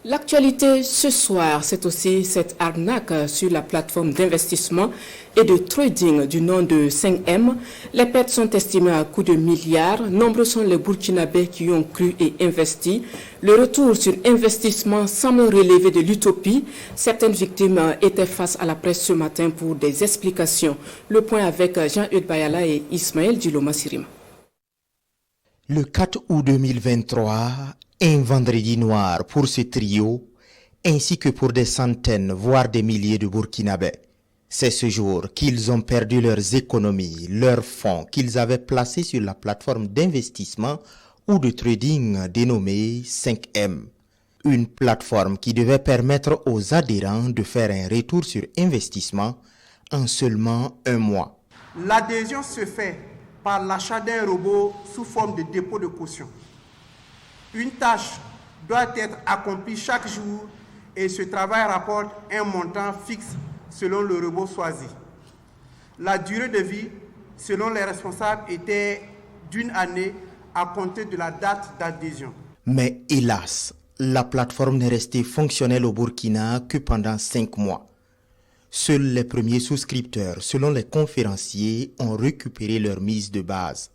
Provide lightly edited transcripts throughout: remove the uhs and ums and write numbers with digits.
L'actualité ce soir, c'est aussi cette arnaque sur la plateforme d'investissement et de trading du nom de 5M. Les pertes sont estimées à coût de milliards. Nombreux sont les Burkinabés qui y ont cru et investi. Le retour sur investissement semble relever de l'utopie. Certaines victimes étaient face à la presse ce matin pour des explications. Le point avec Jean-Eudes Bayala et Ismaël Djiloma Sirima. Le 4 août 2023, un vendredi noir pour ce trio, ainsi que pour des centaines, voire des milliers de Burkinabés. C'est ce jour qu'ils ont perdu leurs économies, leurs fonds qu'ils avaient placés sur la plateforme d'investissement ou de trading dénommée 5M. Une plateforme qui devait permettre aux adhérents de faire un retour sur investissement en seulement un mois. L'adhésion se fait par l'achat d'un robot sous forme de dépôt de caution. Une tâche doit être accomplie chaque jour et ce travail rapporte un montant fixe selon le robot choisi. La durée de vie, selon les responsables, était d'1 année à compter de la date d'adhésion. Mais hélas, la plateforme n'est restée fonctionnelle au Burkina que pendant 5 mois. Seuls les premiers souscripteurs, selon les conférenciers, ont récupéré leur mise de base.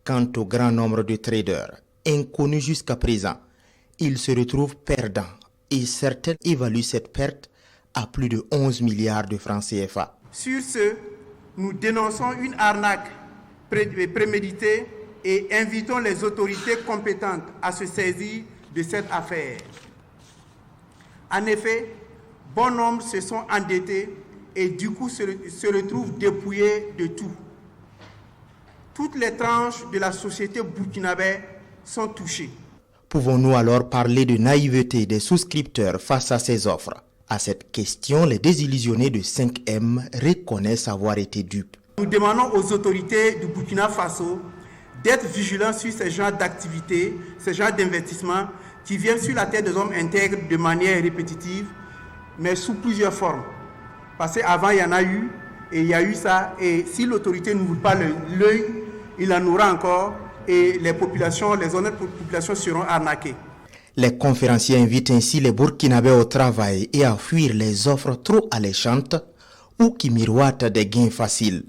Quant au grand nombre de traders, inconnus jusqu'à présent, ils se retrouvent perdants et certains évaluent cette perte à plus de 11 milliards de francs CFA. Sur ce, nous dénonçons une arnaque préméditée et invitons les autorités compétentes à se saisir de cette affaire. En effet, bon nombre se sont endettés et du coup se retrouvent dépouillés de tout. Toutes les tranches de la société burkinabé sont touchées. Pouvons-nous alors parler de naïveté des souscripteurs face à ces offres? À cette question, les désillusionnés de 5M reconnaissent avoir été dupes. Nous demandons aux autorités du Burkina Faso d'être vigilants sur ces genres d'activités, ces genres d'investissements qui viennent sur la tête des hommes intègres de manière répétitive, mais sous plusieurs formes. Parce qu'avant, il y en a eu, et il y a eu ça, et si l'autorité n'ouvre pas l'œil, il en aura encore, et les populations, les honnêtes populations seront arnaquées. Les conférenciers invitent ainsi les Burkinabés au travail et à fuir les offres trop alléchantes ou qui miroitent des gains faciles.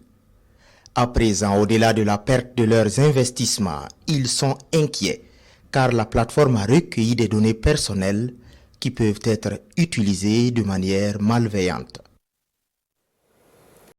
À présent, au-delà de la perte de leurs investissements, ils sont inquiets car la plateforme a recueilli des données personnelles qui peuvent être utilisées de manière malveillante.